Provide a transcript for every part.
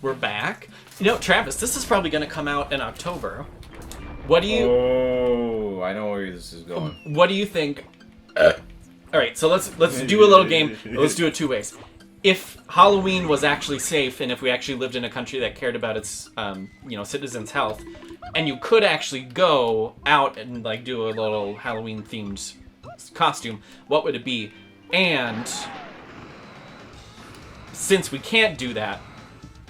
We're back. You know, Travis, this is probably going to come out in October. What do you... Oh, I know where this is going. What do you think... All right, so let's do a little game. Let's do it two ways. If Halloween was actually safe, and if we actually lived in a country that cared about its, citizens' health, and you could actually go out and like do a little Halloween-themed costume, what would it be? And since we can't do that,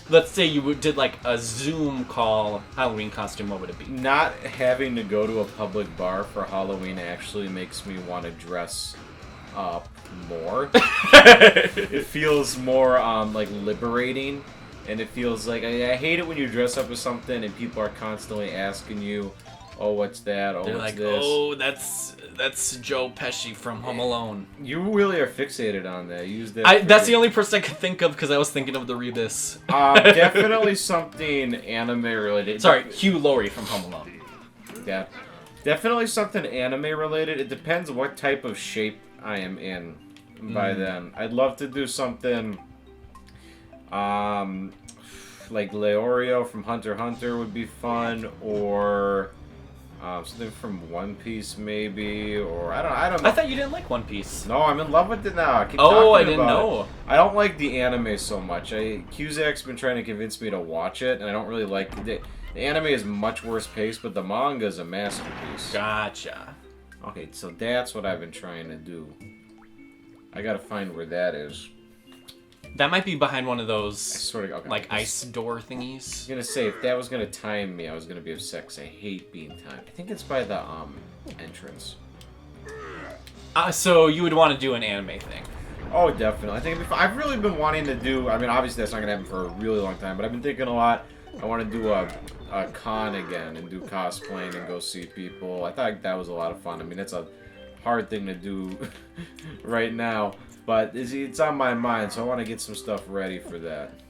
let's say you did like a Zoom call Halloween costume, what would it be? Not having to go to a public bar for Halloween actually makes me want to dress up more. It feels more like liberating, and it feels like I hate it when you dress up with something and people are constantly asking you, "Oh, what's that? Oh, They're what's like, this?" "Oh, that's Joe Pesci from Home Alone." You really are fixated on that. Use that. That's the only person I could think of because I was thinking of the Rebus. Definitely something anime related. Sorry, Hugh Laurie from Home Alone. Yeah, definitely something anime related. It depends what type of shape I am in by then. I'd love to do something like Leorio from Hunter x Hunter would be fun, or something from One Piece maybe, or I don't know. I thought you didn't like One Piece. No, I'm in love with it now. I keep I talking didn't about know. it. I don't like the anime so much. Cusack's been trying to convince me to watch it, and I don't really like it. The anime is much worse paced, but the manga is a masterpiece. Gotcha. Okay, so that's what I've been trying to do. I gotta find where that is. That might be behind one of those Okay, like ice door thingies. I was gonna say, if that was gonna time me, I was gonna be upset because I hate being timed. I think it's by the entrance. So you would want to do an anime thing. Oh, definitely. I think it'd be fun. I've really been wanting to do. I mean, obviously that's not gonna happen for a really long time, but I've been thinking a lot. I want to do a con again and do cosplaying and go see people. I thought that was a lot of fun. I mean, it's a hard thing to do right now, but it's on my mind, so I want to get some stuff ready for that.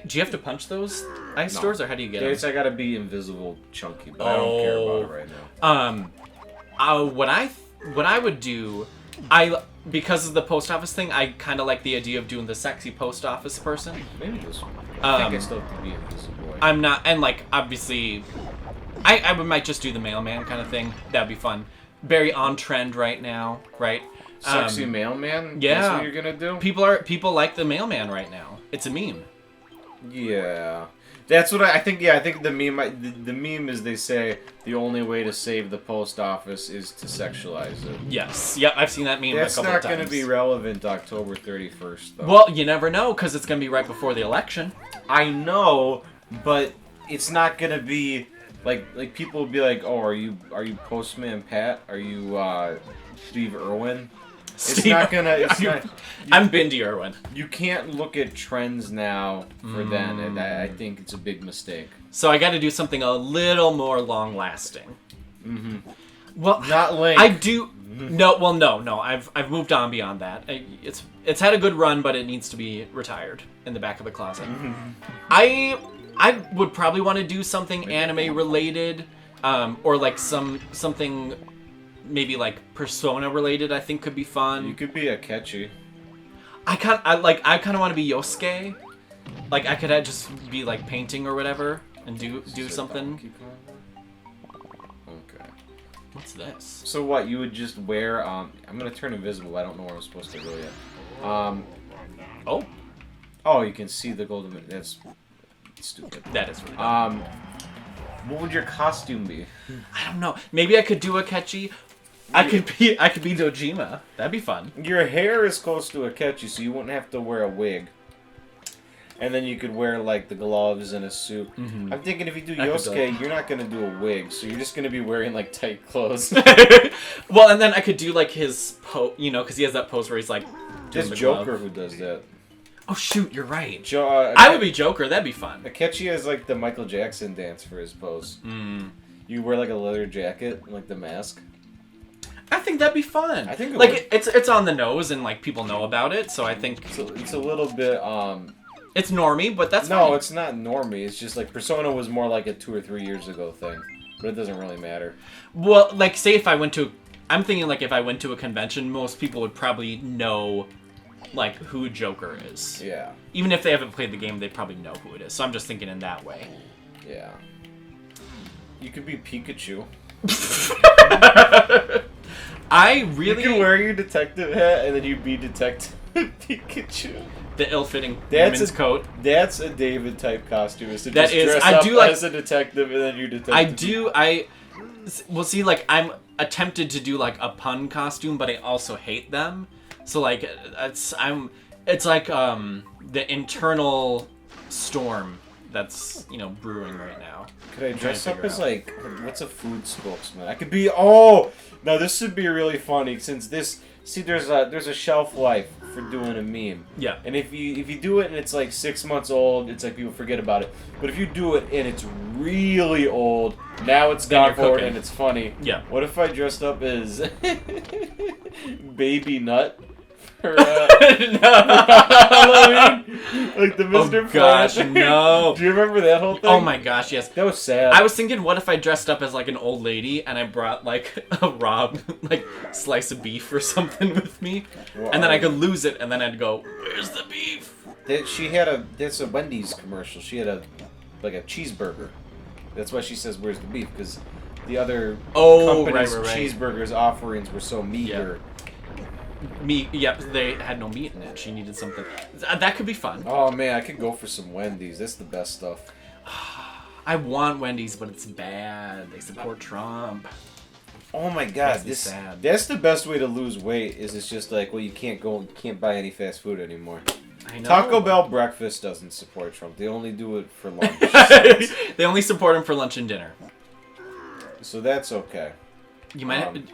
Do you have to punch those ice doors, or how do you get them? I gotta be invisible chunky, but I don't care about it right now. What I would do, because of the post office thing, I kind of like the idea of doing the sexy post office person. Maybe this one. I think I still have to be invisible. I'm not, and like obviously, I might just do the mailman kind of thing. That'd be fun. Very on trend right now, right? Sexy mailman? Yeah. That's what you're gonna do? People like the mailman right now. It's a meme. Yeah. That's what I think. Yeah, I think the meme is they say the only way to save the post office is to sexualize it. Yes. Yep, I've seen that meme a couple of times. That's not going to be relevant October 31st, though. Well, you never know, because it's going to be right before the election. I know, but it's not going to be like people will be like, "Oh, are you Postman Pat? Are you Steve Irwin?" It's not gonna. I'm Bindi Irwin. You can't look at trends now for then, and I think it's a big mistake. So I got to do something a little more long-lasting. Mm-hmm. Well, not Link. I do. No. Well, no. I've moved on beyond that. It's had a good run, but it needs to be retired in the back of the closet. I would probably want to do something anime related, or like something. Maybe like Persona related, I think could be fun. You could be a Catchy. I kind of want to be Yosuke. Like I could just be like painting or whatever and do something. Okay. What's this? So what? You would just wear? I'm gonna turn invisible. I don't know where I'm supposed to go yet. Oh, you can see the golden. That's stupid. That is really dumb. What would your costume be? I don't know. Maybe I could do a Catchy. I could be Dojima. That'd be fun. Your hair is close to a Catchy, so you wouldn't have to wear a wig. And then you could wear like the gloves and a suit. Mm-hmm. I'm thinking if you do Yosuke, you're not gonna do a wig, so you're just gonna be wearing like tight clothes. Well, and then I could do like his because he has that pose where he's like. Just Joker who does that. Oh shoot, you're right. I would be Joker. That'd be fun. Akechi has like the Michael Jackson dance for his pose. You wear like a leather jacket, and, like the mask. I think that'd be fun. I think it's on the nose and like people know about it, so I think it's a little bit It's normie, but that's no, fine. It's not normie. It's just like Persona was more like a 2 or 3 years ago thing, but it doesn't really matter. Well, like say if I went to, I'm thinking like if I went to a convention, most people would probably know like who Joker is. Yeah. Even if they haven't played the game, they probably know who it is. So I'm just thinking in that way. Yeah. You could be Pikachu. I really... You can wear your detective hat and then you be Detective Pikachu. The ill-fitting women's coat. That's a David type costume. Is to that just is. dress I up do like as a detective and then you detective. I do. Well, see, like I'm attempted to do like a pun costume, but I also hate them. So like it's like the internal storm that's brewing right now. Could I dress up as like what's a food spokesman? I could be. Oh, now this would be really funny since this. See, there's a shelf life for doing a meme. Yeah. And if you do it and it's like 6 months old, it's like people forget about it. But if you do it and it's really old, now it's gone forward and it's funny. Yeah. What if I dressed up as Baby Nut? For, Halloween? Like the Mr. Oh gosh, Plant? no. Do you remember that whole thing? Oh my gosh, yes. That was sad. I was thinking, what if I dressed up as like an old lady and I brought like a raw like slice of beef or something with me, and then I could lose it, and then I'd go, "Where's the beef?" That's a Wendys commercial. She had a cheeseburger. That's why she says, "Where's the beef?" Because the other company's cheeseburgers offerings were so meager. Yeah. Meat, yep, they had no meat in it. She needed something. That could be fun. Oh man, I could go for some Wendys. That's the best stuff. I want Wendy's, but it's bad. They support Trump. Oh my god, that's the best way to lose weight. It's just like, well, you can't buy any fast food anymore. I know. Taco Bell breakfast doesn't support Trump. They only do it for lunch. They only support him for lunch and dinner. So that's okay. You might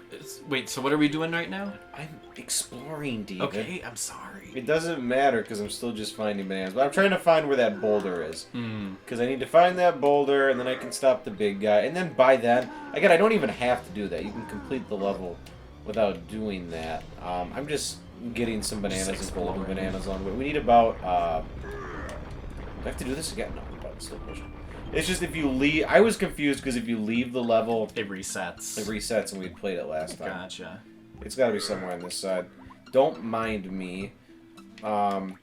wait. So what are we doing right now? I'm exploring, David. Okay, I'm sorry. It doesn't matter because I'm still just finding bananas. But I'm trying to find where that boulder is. Because I need to find that boulder, and then I can stop the big guy. And then by then, again, I don't even have to do that. You can complete the level without doing that. I'm just getting some bananas and golden bananas on. We need about... do I have to do this again? No, the button's still pushing. It's just if you leave... I was confused because if you leave the level... It resets. It resets, and we played it last time. Gotcha. It's got to be somewhere on this side. Don't mind me. I'm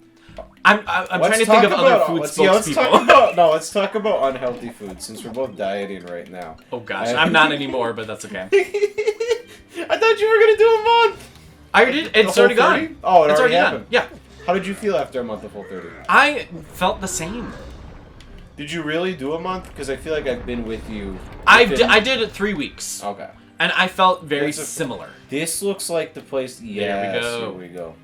trying to think of other food spokespeople. Let's talk about unhealthy food since we're both dieting right now. Oh gosh, I'm not anymore, but that's okay. I thought you were gonna do a month. I already did. It's already gone. Oh, it's already happened. Yeah. How did you feel after a month of Full 30? I felt the same. Did you really do a month? Because I feel like I've been with you. I did it 3 weeks. Okay. And I felt very similar. This looks like the place. Yes, there we go.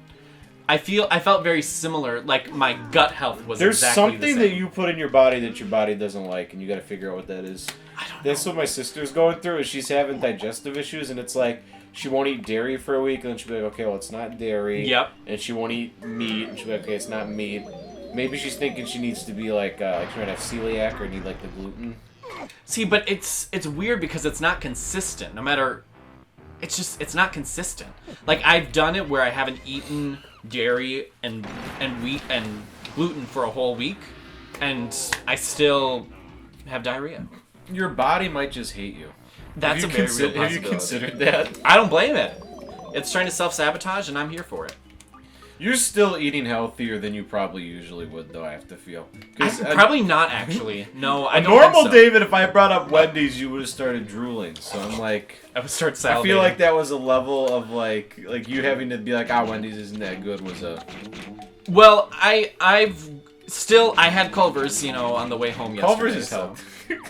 I felt very similar. Like my gut health was There's exactly something the same. that you put in your body that your body doesn't like, and you got to figure out what that is. I don't know. That's what my sister's going through. Is she's having digestive issues, and it's like she won't eat dairy for a week, and then she'll be like, okay, well, it's not dairy. Yep. And she won't eat meat, and she'll be like, okay, it's not meat. Maybe she's thinking she needs to be like she might have celiac or need like the gluten. See, but it's weird because it's not consistent. No matter, it's not consistent. Like I've done it where I haven't eaten dairy and wheat and gluten for a whole week, and I still have diarrhea. Your body might just hate you. That's a very real possibility. Have you considered that? I don't blame it. It's trying to self-sabotage, and I'm here for it. You're still eating healthier than you probably usually would, though, I have to feel. Probably not, actually. No, I don't normal think so. David, if I brought up Wendys, you would have started drooling. So I'm like... I would start salivating. I feel like that was a level of, like you having to be like, Wendys isn't that good was a... Well, I had Culver's, on the way home yesterday. Culver's is healthy.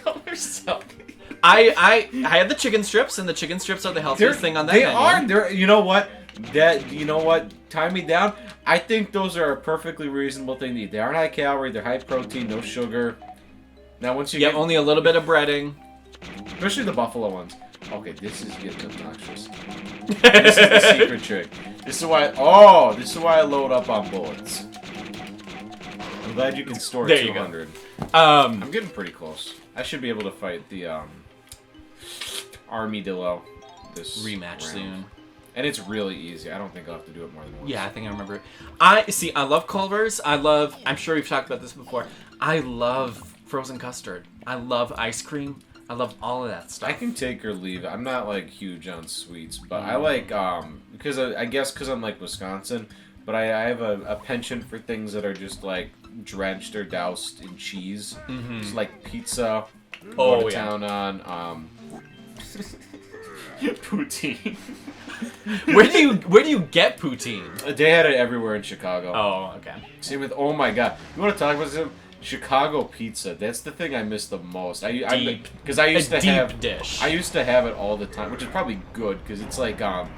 Culver's is healthy. I had the chicken strips, and the chicken strips are the healthiest thing on that menu. They're, you know what? Tie me down. I think those are a perfectly reasonable thing to eat. They aren't high calorie, they're high protein, no sugar. Now once you get only a little bit of breading. Especially the buffalo ones. Okay, this is getting obnoxious. This is the secret trick. This is why I load up on bullets. I'm glad you can store 200. I'm getting pretty close. I should be able to fight the Armadillo this rematch soon. And it's really easy. I don't think I'll have to do it more than once. Yeah, I think I remember it. I love Culver's. I'm sure we've talked about this before. I love frozen custard. I love ice cream. I love all of that stuff. I can take or leave. I'm not, like, huge on sweets. But I like, because I guess because I'm, like, Wisconsin. but I have a penchant for things that are just like drenched or doused in cheese. Just like pizza. Go to town on poutine. Where do you get poutine? They had it everywhere in Chicago. Oh, okay. Same with, oh my god, you want to talk about some Chicago pizza? That's the thing I miss the most. Because I used to have dish. I used to have it all the time, which is probably good because it's like a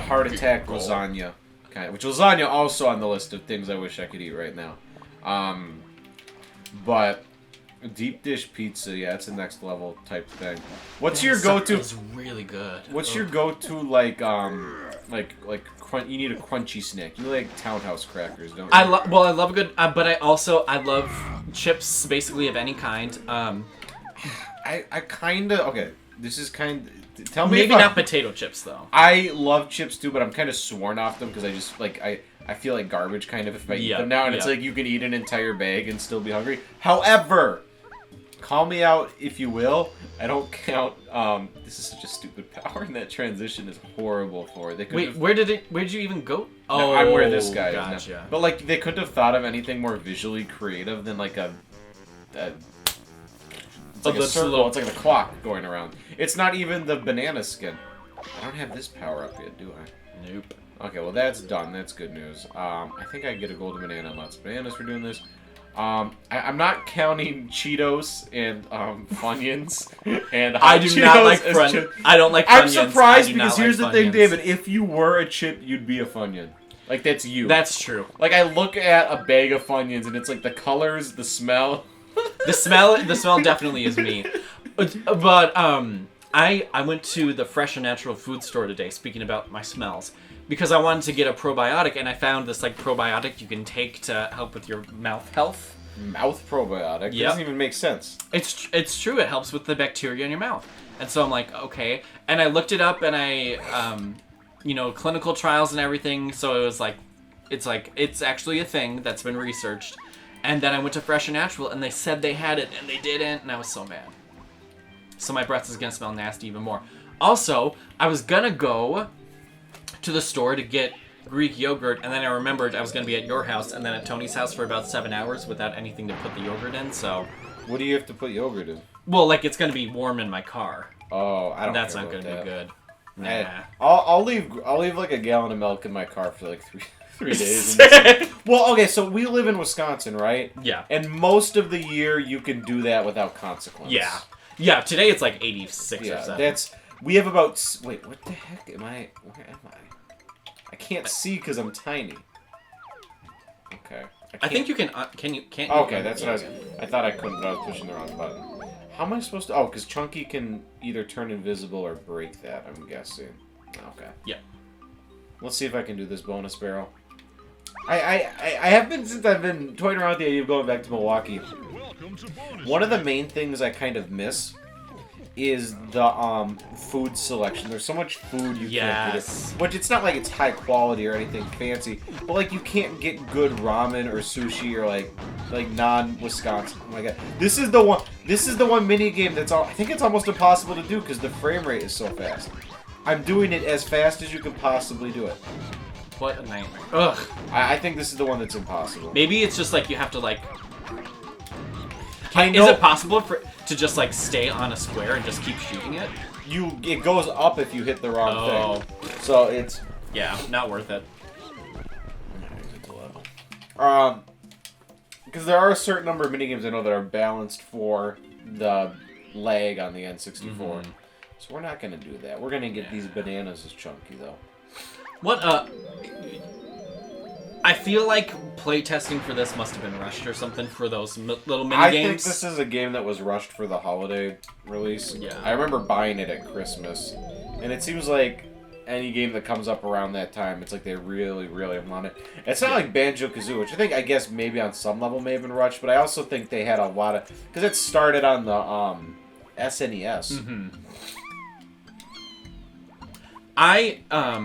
heart attack lasagna kind of, which lasagna also on the list of things I wish I could eat right now. But deep dish pizza, yeah, it's a next level type thing. What's your go-to? It's really good. What's your go-to like you need a crunchy snack? You like Townhouse crackers, don't you? I love a good, but I love chips basically of any kind. I kind of okay. This is kind. Tell me. Maybe not potato chips though. I love chips too, but I'm kind of sworn off them because I just like I feel like garbage kind of if I eat them now, and it's like you can eat an entire bag and still be hungry. However, call me out if you will. I don't count. This is such a stupid power, and that transition is horrible for it. Wait, where did you even go? No, I'm where this guy is gotcha. now. But like, they couldn't have thought of anything more visually creative than like it's like a circle. It's like the clock going around. It's not even the banana skin. I don't have this power up yet, do I? Nope. Okay, well that's done. That's good news. I think I get a golden banana and lots of bananas for doing this. I'm not counting Cheetos and Funyuns and hot I do Cheetos not like I don't like Funyuns. I'm surprised because here's the thing, David. If you were a chip, you'd be a Funyun. Like, that's you. That's true. Like, I look at a bag of Funyuns and it's like the colors, the smell. The smell definitely is me. But I went to the Fresh and Natural Food store today, speaking about my smells, because I wanted to get a probiotic, and I found this like probiotic you can take to help with your mouth health. Mouth probiotic? Yep. Doesn't even make sense. It's true. It helps with the bacteria in your mouth. And so I'm like, okay. And I looked it up, and I, clinical trials and everything. So it was like, it's actually a thing that's been researched. And then I went to Fresh and Natural, and they said they had it, and they didn't, and I was so mad. So my breath is gonna smell nasty even more. Also, I was gonna go to the store to get Greek yogurt, and then I remembered I was gonna be at your house and then at Tony's house for about 7 hours without anything to put the yogurt in. So, what do you have to put yogurt in? Well, like it's gonna be warm in my car. Oh, I don't. That's not gonna be good. Nah. I'll leave like a gallon of milk in my car for like 3 days. Well, okay, so we live in Wisconsin, right? Yeah. And most of the year you can do that without consequence. Yeah. Yeah, today it's like 86 or something. We have about... Wait, what the heck am I... Where am I? I can't see because I'm tiny. Okay. I think you can... Can't you... Okay, that's what I was... I thought I couldn't, but I was pushing the wrong button. How am I supposed to... Oh, because Chunky can either turn invisible or break that, I'm guessing. Okay. Yeah. Let's see if I can do this bonus barrel. I have been, since I've been toying around with the idea of going back to Milwaukee. One of the main things I kind of miss is the food selection. There's so much food you can't get. But it's not like it's high quality or anything fancy. But like you can't get good ramen or sushi or like non-Wisconsin. Oh my god. This is the one mini game that's I think it's almost impossible to do because the frame rate is so fast. I'm doing it as fast as you can possibly do it. What a nightmare. Ugh. I think this is the one that's impossible. Maybe it's just like you have to like... I know. Is it possible to just like stay on a square and just keep shooting it? It goes up if you hit the wrong thing. So it's... Yeah, not worth it. Because there are a certain number of minigames I know that are balanced for the lag on the N64. Mm-hmm. So we're not going to do that. We're going to get these bananas as chunky, though. What, I feel like playtesting for this must have been rushed or something for those little minigames. I think this is a game that was rushed for the holiday release. Yeah. I remember buying it at Christmas. And it seems like any game that comes up around that time, it's like they really, really want it. It's not like Banjo-Kazooie, which I guess maybe on some level may have been rushed, but I also think they had a lot of... Because it started on the SNES. Mm-hmm.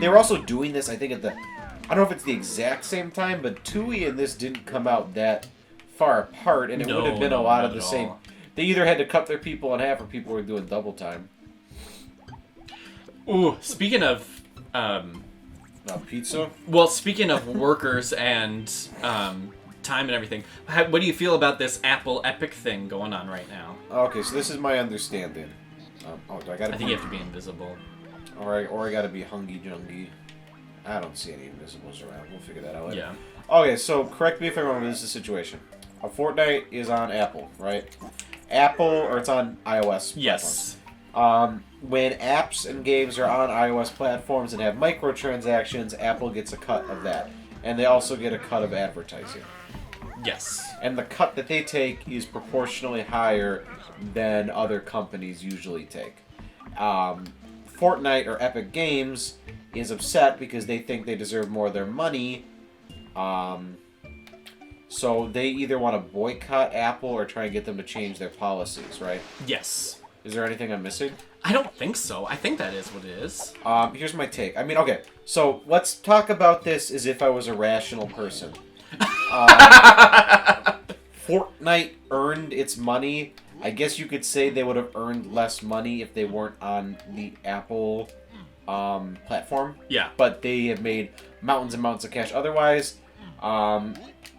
They were also doing this, I think, at the... I don't know if it's the exact same time, but Tui and this didn't come out that far apart, and it would have been a lot of the same. They either had to cut their people in half, or people were doing double time. Ooh, speaking of Pizza? Well, speaking of workers and time and everything, what do you feel about this Apple Epic thing going on right now? Okay, so this is my understanding. Do I gotta I think you have to be invisible. Or I gotta be hungy jungy. I don't see any invisibles around. We'll figure that out later. Yeah. Okay, so correct me if I'm wrong, this is the situation. Fortnite is on Apple, right? Or it's on iOS. Yes. Platforms. When apps and games are on iOS platforms and have microtransactions, Apple gets a cut of that. And they also get a cut of advertising. Yes. And the cut that they take is proportionally higher than other companies usually take. Fortnite or Epic Games is upset because they think they deserve more of their money. So they either want to boycott Apple or try and get them to change their policies, right? Yes. Is there anything I'm missing? I don't think so. I think that is what it is. Here's my take. I mean, okay, so let's talk about this as if I was a rational person. Fortnite earned its money. I guess you could say they would have earned less money if they weren't on the Apple platform. Yeah. But they have made mountains and mountains of cash otherwise.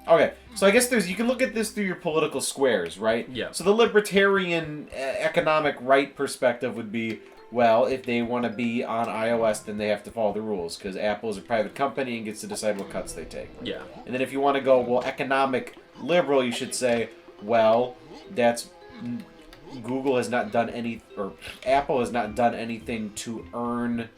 Okay, so I guess you can look at this through your political squares, right? Yeah. So the libertarian economic right perspective would be, well, if they want to be on iOS, then they have to follow the rules, because Apple is a private company and gets to decide what cuts they take. Yeah. And then if you want to go, well, economic liberal, you should say, well, Google has not done or Apple has not done anything to earn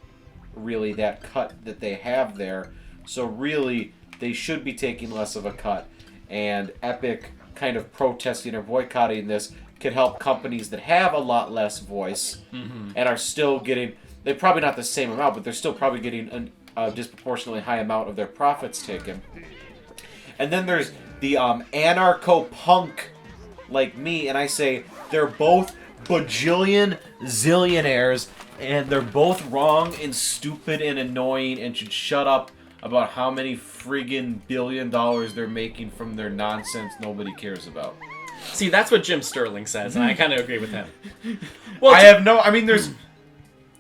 really that cut that they have there. So really, they should be taking less of a cut. And Epic kind of protesting or boycotting this could help companies that have a lot less voice and are still getting, they're probably not the same amount, but they're still probably getting a disproportionately high amount of their profits taken. And then there's the anarcho-punk like me, and I say they're both bajillion zillionaires, and they're both wrong and stupid and annoying and should shut up about how many friggin' $1 billion they're making from their nonsense nobody cares about. See, that's what Jim Sterling says, and I kind of agree with him. Well,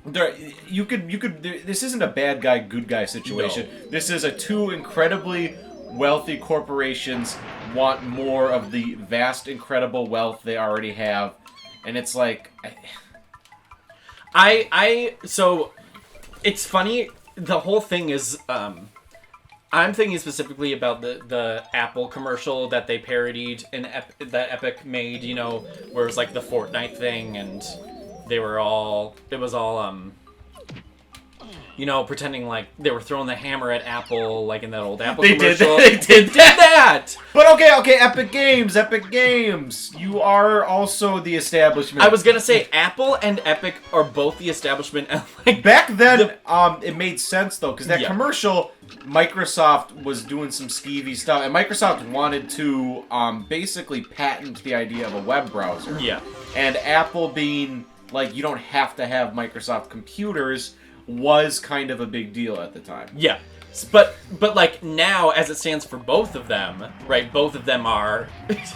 this isn't a bad guy, good guy situation. No. This is two incredibly wealthy corporations want more of the vast, incredible wealth they already have. And it's like... So, it's funny, the whole thing is, I'm thinking specifically about the Apple commercial that they parodied and that Epic made, you know, where it was like the Fortnite thing, and it was all, you know, pretending like they were throwing the hammer at Apple, like in that old Apple commercial. They did that! But okay, Epic Games! You are also the establishment. I was gonna say, Apple and Epic are both the establishment, and like... Back then, it made sense, though, because that commercial, Microsoft was doing some skeevy stuff, and Microsoft wanted to basically patent the idea of a web browser. Yeah. And Apple being, like, you don't have to have Microsoft computers was kind of a big deal at the time. Yeah. But like, now, as it stands for both of them, right, both of them are,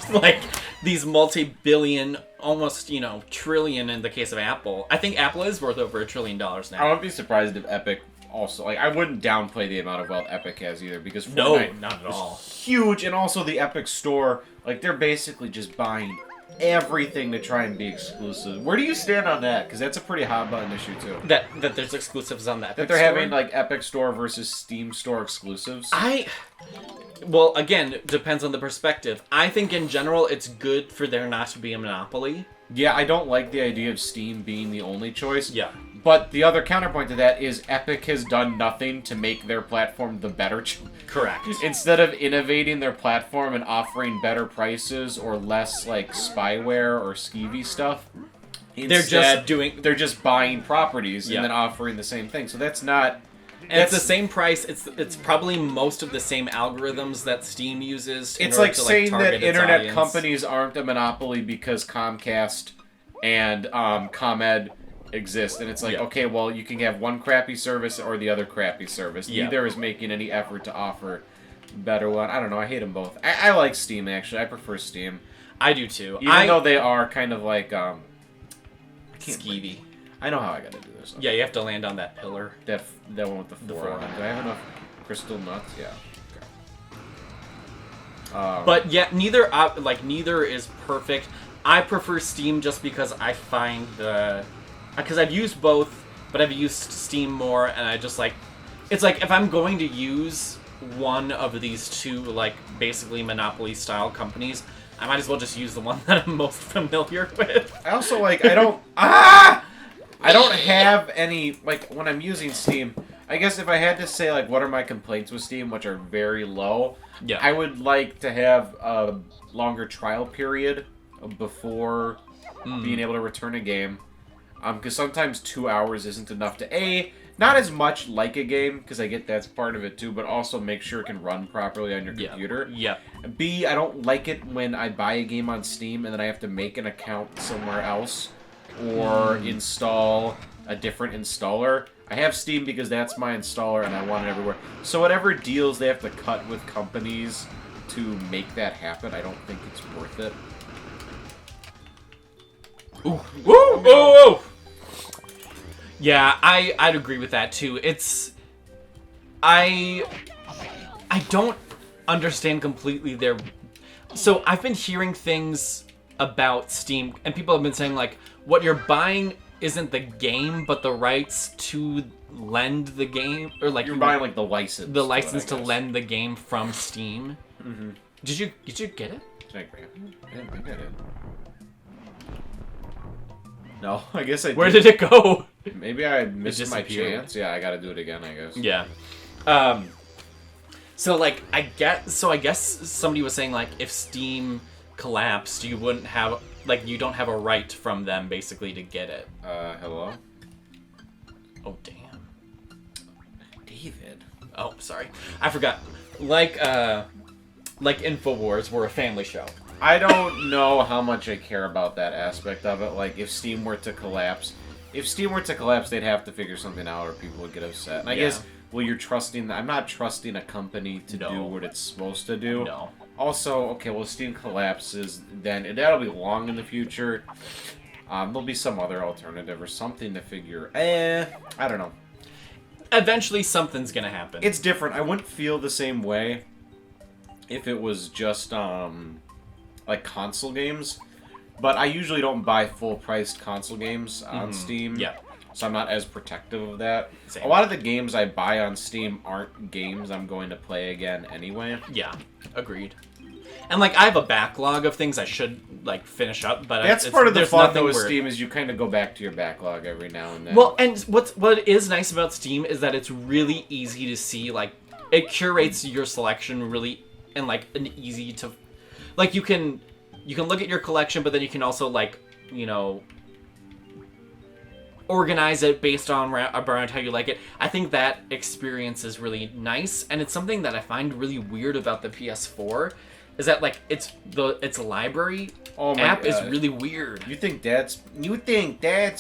like, these multi-billion, almost, you know, trillion in the case of Apple. I think Apple is worth over $1 trillion now. I wouldn't be surprised if Epic also, like, I wouldn't downplay the amount of wealth Epic has either, because Fortnite not at all. is huge, and also the Epic Store, like, they're basically just buying everything to try and be exclusive. Where do you stand on that? Because that's a pretty hot button issue too. That there's exclusives on the Epic that they're Store? having like Epic Store versus Steam Store exclusives. Well, again, depends on the perspective. I think in general it's good for there not to be a monopoly. Yeah, I don't like the idea of Steam being the only choice. Yeah. But the other counterpoint to that is Epic has done nothing to make their platform the better choice. Correct. Instead of innovating their platform and offering better prices or less like spyware or skeevy stuff, they're just buying properties and then offering the same thing. So that's not... And it's the same price. It's probably most of the same algorithms that Steam uses. It's like saying that internet companies aren't a monopoly because Comcast and ComEd exist, and it's like, okay, well, you can have one crappy service or the other crappy service. Neither is making any effort to offer better one. I don't know. I hate them both. I like Steam, actually. I prefer Steam. I do too. Even though they are kind of like skeevy. I know how I gotta do this. Yeah, you have to land on that pillar. That one with the 4 on it. Do I have enough crystal nuts? Yeah. Okay. But yeah, neither is perfect. I prefer Steam just because I find because I've used both, but I've used Steam more, and I just like it's like if I'm going to use one of these two like basically monopoly style companies, I might as well just use the one that I'm most familiar with. I also like I don't have any like when I'm using Steam. I guess if I had to say like what are my complaints with Steam, which are very low, yeah, I would like to have a longer trial period before being able to return a game. Because sometimes 2 hours isn't enough to not as much like a game, because I get that's part of it too, but also make sure it can run properly on your computer. Yeah. B, I don't like it when I buy a game on Steam and then I have to make an account somewhere else or install a different installer. I have Steam because that's my installer and I want it everywhere. So whatever deals they have to cut with companies to make that happen, I don't think it's worth it. Ooh. Woo! Whoa! Yeah, I'd agree with that too. I don't understand completely their. So I've been hearing things about Steam, and people have been saying like, what you're buying isn't the game, but the rights to lend the game, or like you're buying like the license. The license to lend the game from Steam. Mm-hmm. Did you get it? I didn't think I did. No, I guess I did. Where did it go? Maybe I missed my chance. Yeah, I gotta do it again, I guess. Yeah. So, like, I guess somebody was saying, like, if Steam collapsed, you wouldn't have, like, you don't have a right from them, basically, to get it. Hello? Oh, damn. David. Oh, sorry. I forgot. Like InfoWars, we're a family show. I don't know how much I care about that aspect of it. Like, if Steam were to collapse, they'd have to figure something out, or people would get upset. And I guess, well, you're trusting. I'm not trusting a company to do what it's supposed to do. No. Also, okay, well, Steam collapses, then that'll be long in the future. There'll be some other alternative or something to figure. I don't know. Eventually, something's gonna happen. It's different. I wouldn't feel the same way if it was just like console games, but I usually don't buy full-priced console games on Steam. Yeah. So I'm not as protective of that. Same. A lot of the games I buy on Steam aren't games I'm going to play again anyway. Yeah, agreed. And like I have a backlog of things I should like finish up, but that's part of the fun though with Steam is you kind of go back to your backlog every now and then. Well, and what is nice about Steam is that it's really easy to see. Like it curates your selection really and like an easy to. Like, you can look at your collection, but then you can also, like, you know, organize it based on around how you like it. I think that experience is really nice, and it's something that I find really weird about the PS4, is that, like, its library app is really weird. You think that's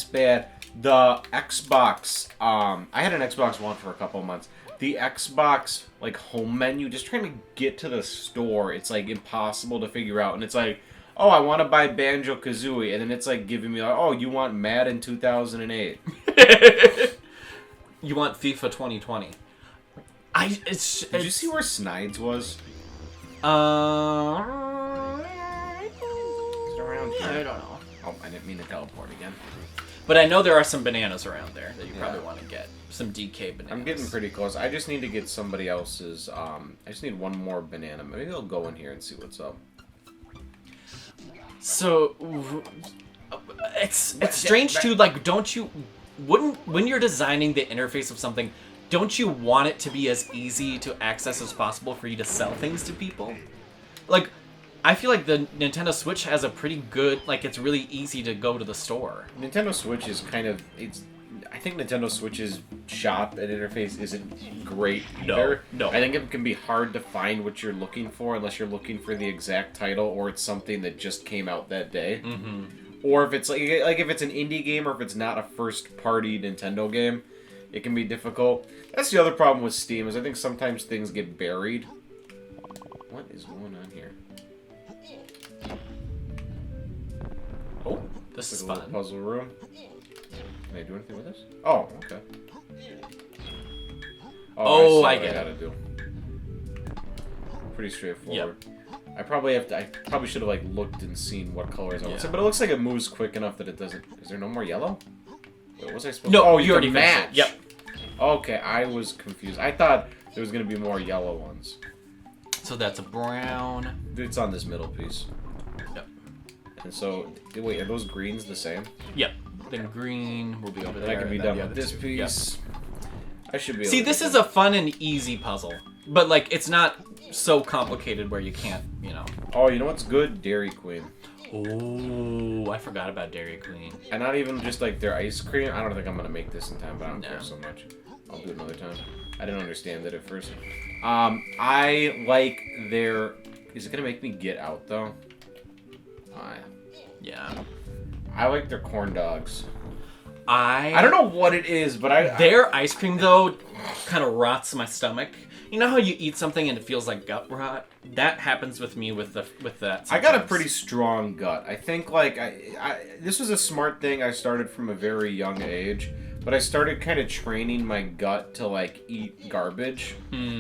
bad? The Xbox, I had an Xbox One for a couple of months. The Xbox, like, home menu, just trying to get to the store, it's, like, impossible to figure out. And it's like, oh, I want to buy Banjo-Kazooie. And then it's, like, giving me, like, oh, you want Madden 2008. You want FIFA 2020. Did you see where Snides was? Is it around here? I don't know. Oh, I didn't mean to teleport again. But I know there are some bananas around there that you probably want to get. Some DK bananas. I'm getting pretty close. I just need to get somebody else's, I just need one more banana. Maybe I'll go in here and see what's up. So, it's strange too, like, when you're designing the interface of something, don't you want it to be as easy to access as possible for you to sell things to people? Like, I feel like the Nintendo Switch has a pretty good, like, it's really easy to go to the store. Nintendo Switch is kind of, I think Nintendo Switch's shop and interface isn't great either. No. I think it can be hard to find what you're looking for unless you're looking for the exact title or it's something that just came out that day. Mm-hmm. Or if it's like if it's an indie game or if it's not a first-party Nintendo game, it can be difficult. That's the other problem with Steam is I think sometimes things get buried. What is going on here? Oh, this is a fun. little puzzle room. Can I do anything with this? Oh, okay. Oh, I get it. gotta do. Pretty straightforward. Yep. I probably should have like looked and seen what colors I would say, but it looks like it moves quick enough that it doesn't. Is there no more yellow? Wait, what was I supposed to? No, you already matched. Yep. Okay, I was confused. I thought there was gonna be more yellow ones. So that's a brown. It's on this middle piece. Yep. And so, wait, are those greens the same? Yep. Then green will be over there. I can be done with this piece. Yep. I should be able See, this is a fun and easy puzzle. But, like, it's not so complicated where you can't, you know. Oh, you know what's good? Dairy Queen. Oh, I forgot about Dairy Queen. And not even just, like, their ice cream. I don't think I'm going to make this in time, but I don't care so much. I'll do it another time. I didn't understand it at first. I like their... Is it going to make me get out, though? Yeah. I like their corn dogs. I don't know what it is, but their ice cream though kind of rots my stomach. You know how you eat something and it feels like gut rot? That happens with me with that. Sometimes. I got a pretty strong gut. I think like this was a smart thing I started from a very young age, but I started kind of training my gut to like eat garbage.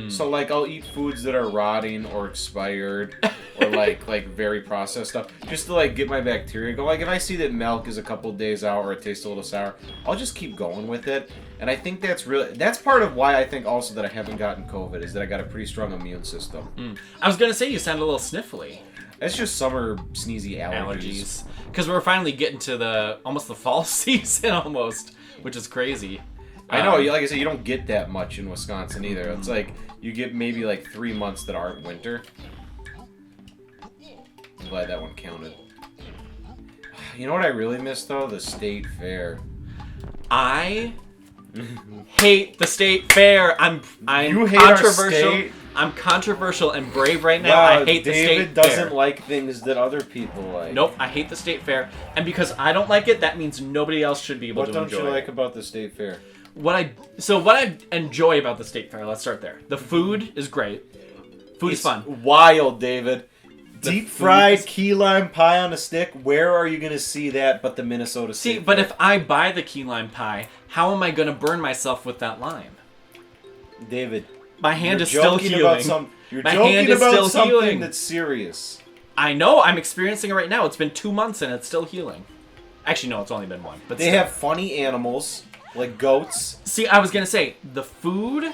So like I'll eat foods that are rotting or expired or like very processed stuff just to like get my bacteria going. Like if I see that milk is a couple days out or it tastes a little sour, I'll just keep going with it. And I think that's part of why I think also that I haven't gotten COVID is that I got a pretty strong immune system. I was gonna say you sound a little sniffly. It's just summer sneezy allergies. Because we're finally getting to almost the fall season almost, which is crazy. I know, like I said, you don't get that much in Wisconsin either. It's like you get maybe like 3 months that aren't winter. I'm glad that one counted. You know what I really miss though? The state fair. I hate the state fair. I'm you hate controversial. Our state? I'm controversial and brave right now. Wow, I hate the state fair. David doesn't like things that other people like. Nope, I hate the state fair. And because I don't like it, that means nobody else should be able to enjoy it. What don't you like about the state fair? What I enjoy about the state fair, let's start there. The food is great. Food is fun. Wild, David. Deep fried key lime pie on a stick. Where are you going to see that but the Minnesota State Fair? But if I buy the key lime pie, how am I going to burn myself with that lime? David, my hand is still healing. You're joking about something that's serious. I know. I'm experiencing it right now. It's been 2 months and it's still healing. Actually, no, it's only been 1. But they have funny animals like goats. See, I was going to say the food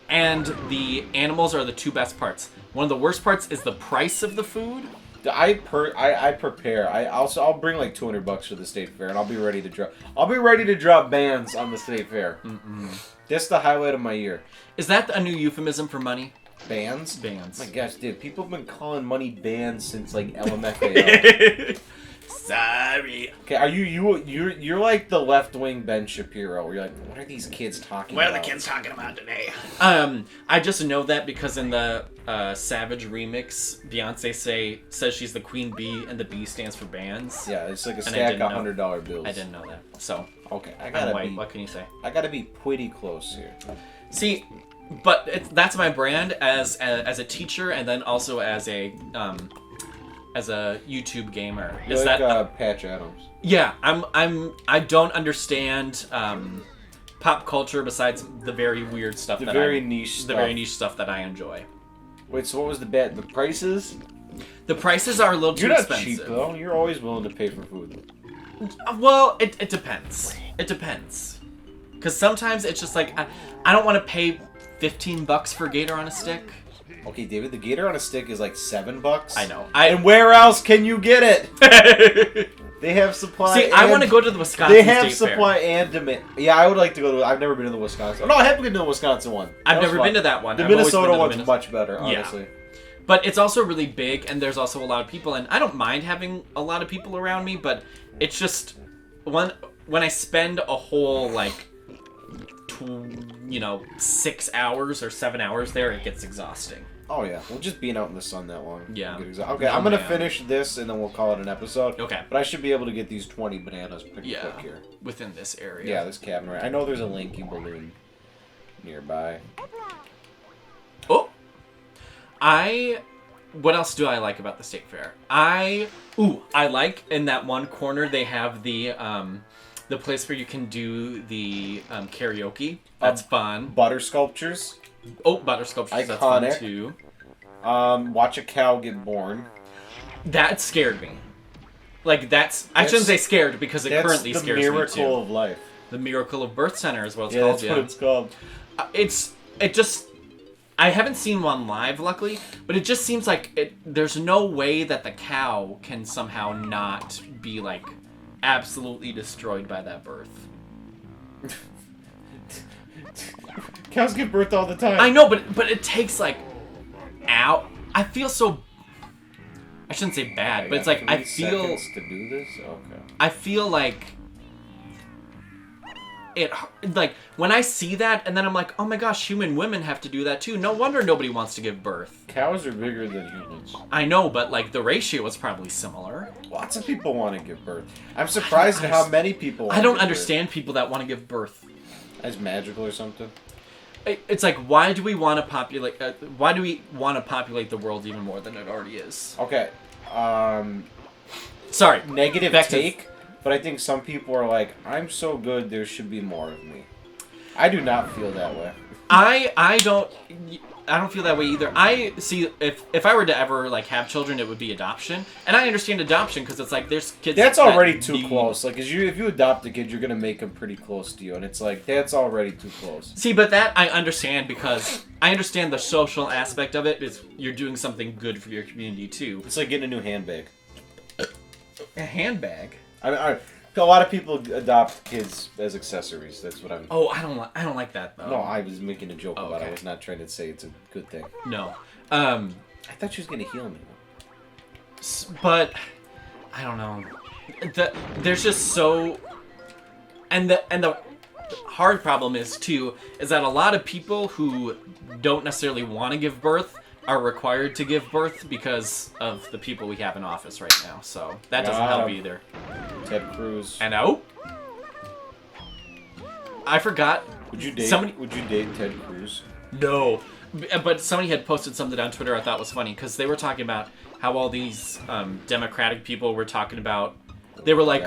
and the animals are the 2 best parts. One of the worst parts is the price of the food. I prepare. I'll bring like $200 for the state fair, and I'll be ready to drop. I'll be ready to drop bands on the state fair. That's the highlight of my year. Is that a new euphemism for money? Bands? Bands. Oh my gosh, dude! People have been calling money bands since like LMFAO. Sorry. Okay, you're like the left-wing Ben Shapiro, where you're like, what are these kids talking about? What are the kids talking about today? I just know that because in the Savage remix, Beyonce says she's the queen bee, and the B stands for bands. Yeah, it's like a stack of $100 bills. I didn't know that. So okay, I'm white. What can you say? I gotta be pretty close here. See, but that's my brand as a teacher, and then also as a YouTube gamer. You're like Patch Adams. Yeah, I don't understand pop culture besides the very weird stuff. The very niche stuff that I enjoy. Wait, so what was the prices? The prices are a little too expensive. You're not cheap though. You're always willing to pay for food. Well, it depends. It depends. Because sometimes it's just like I don't want to pay $15 for Gator on a stick. Okay, David, the Gator on a stick is like $7. I know. And where else can you get it? They have supply. See, I want to go to the Wisconsin They have State supply Fair. and demand. Yeah, I would like to go to. I've never been to the Wisconsin. No, I have been to the Wisconsin one. I've never been to that one. The Minnesota one's much better, honestly. Yeah. But it's also really big, and there's also a lot of people, and I don't mind having a lot of people around me, but it's just when I spend a whole 6 hours or 7 hours there, it gets exhausting. Oh yeah, well just being out in the sun that long. Yeah. Okay, I'm gonna finish this and then we'll call it an episode. Okay. But I should be able to get these 20 bananas pretty quick here. Within this area. Yeah, this cabinet. I know there's a Linky balloon nearby. Oh! What else do I like about the state fair? I like in that one corner they have the the place where you can do the karaoke. That's fun. Butter sculptures. Oh, butter sculptures. Iconic. That's fun too. Watch a cow get born. That scared me. Like I shouldn't say scared because it currently scares me too. That's the miracle of life. The miracle of birth center is what it's called. called. That's what it's called. I haven't seen one live, luckily, but it just seems like there's no way that the cow can somehow not be like absolutely destroyed by that birth. Cows give birth all the time. I know, but it takes like out. I feel so. I shouldn't say bad, but it's like I feel. Seconds to do this. Okay. I feel like it. Like when I see that, and then I'm like, oh my gosh, human women have to do that too. No wonder nobody wants to give birth. Cows are bigger than humans. I know, but like the ratio is probably similar. Lots of people want to give birth. I'm surprised at how many people. I don't understand people that want to give birth. As magical or something. It's like, why do we want to populate? Why do we want to populate the world even more than it already is? Okay. Sorry. Negative take, but I think some people are like, I'm so good, there should be more of me. I do not feel that way. I don't feel that way either. I see if I were to ever like have children, it would be adoption, and I understand adoption because it's like there's kids. That's already too close. Like, if you adopt a kid, you're gonna make them pretty close to you, and it's like that's already too close. See, but that I understand because I understand the social aspect of it. Is you're doing something good for your community too. It's like getting a new handbag. A handbag. A lot of people adopt kids as accessories. That's what I'm. Oh, I don't like that though. No, I was making a joke about it. Okay. I was not trying to say it's a good thing. No. I thought she was gonna heal me. But I don't know. There's just so, and the hard problem is that a lot of people who don't necessarily want to give birth are required to give birth because of the people we have in office right now. So that doesn't help either. Ted Cruz. And I forgot. Would you date Ted Cruz? No. But somebody had posted something on Twitter I thought was funny because they were talking about how all these Democratic people were talking about. They were like,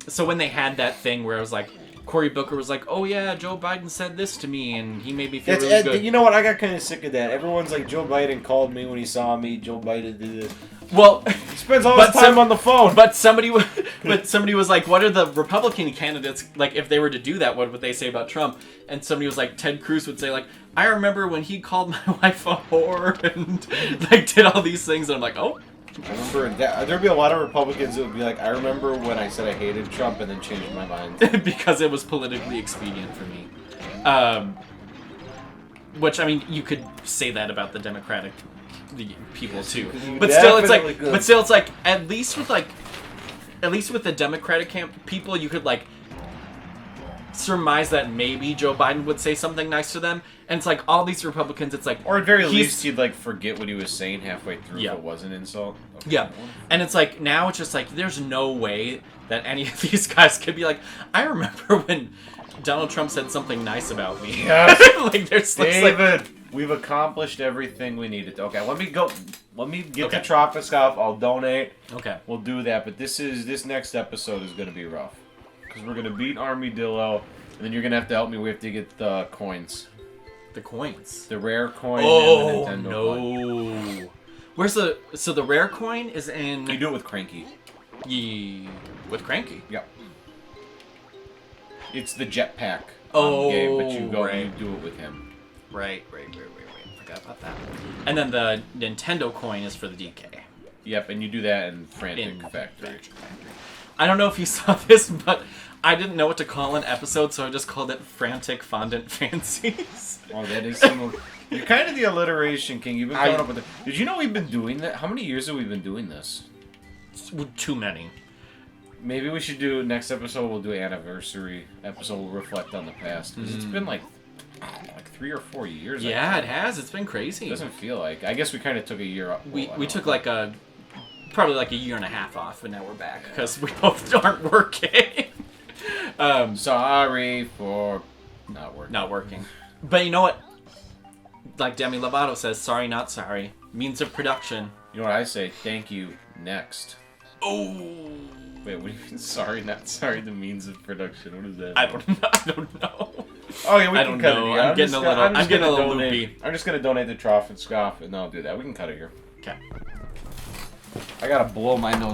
so when they had that thing where it was like, Cory Booker was like, oh yeah, Joe Biden said this to me and he made me feel really good. You know what? I got kind of sick of that. Everyone's like, Joe Biden called me when he saw me. Joe Biden did this. Well, he spends all his time on the phone. But somebody was like, what are the Republican candidates, like, if they were to do that, what would they say about Trump? And somebody was like, Ted Cruz would say, like, I remember when he called my wife a whore and, like, did all these things. And I'm like, oh. I remember there'd be a lot of Republicans that would be like, I remember when I said I hated Trump and then changed my mind. Because it was politically expedient for me. Which, I mean, you could say that about the Democratic people too. But still, it's like, at least with the Democratic people, you could like surmise that maybe Joe Biden would say something nice to them, and it's like all these Republicans, it's like, or at very least he'd like forget what he was saying halfway through if it was an insult. Okay. Yeah, and it's like now it's just like there's no way that any of these guys could be like, I remember when Donald Trump said something nice about me. Yes. Like there's David, we've accomplished everything we needed to. Okay, let me get the Tropic stuff. I'll donate. Okay, we'll do that. But this next episode is gonna be rough. Because we're going to beat Armadillo, and then you're going to have to help me. We have to get the coins. The coins? The rare coin and the Nintendo coin. Where's so the rare coin is in... You do it with Cranky. With Cranky? Yep. It's the jetpack game, but you do it with him. Right. Forgot about that. And then the Nintendo coin is for the DK. Yep, and you do that in Frantic Factory. I don't know if you saw this, but I didn't know what to call an episode, so I just called it Frantic Fondant Fancies. Oh, that is some... You're kind of the alliteration king. You've been coming up with it. Did you know we've been doing that? How many years have we been doing this? Too many. Maybe we should do... Next episode, we'll do an anniversary episode. We'll reflect on the past. Because it's been like 3 or 4 years. Yeah, it has. It's been crazy. It doesn't feel like. I guess we kind of took a year off. We took like probably like a year and a half off, and now we're back because we both aren't working. Sorry for not working. But you know what? Like Demi Lovato says, sorry, not sorry. Means of production. You know what I say? Thank you. Next. Oh. Wait, what do you mean? Sorry, not sorry. The means of production. What is that? I don't know. I don't know. Oh yeah, we I can don't cut know. it here. I'm getting a little donate. loopy. I'm just gonna donate to Trough and Scoff, and I'll do that. We can cut it here. Okay. I gotta blow my nose.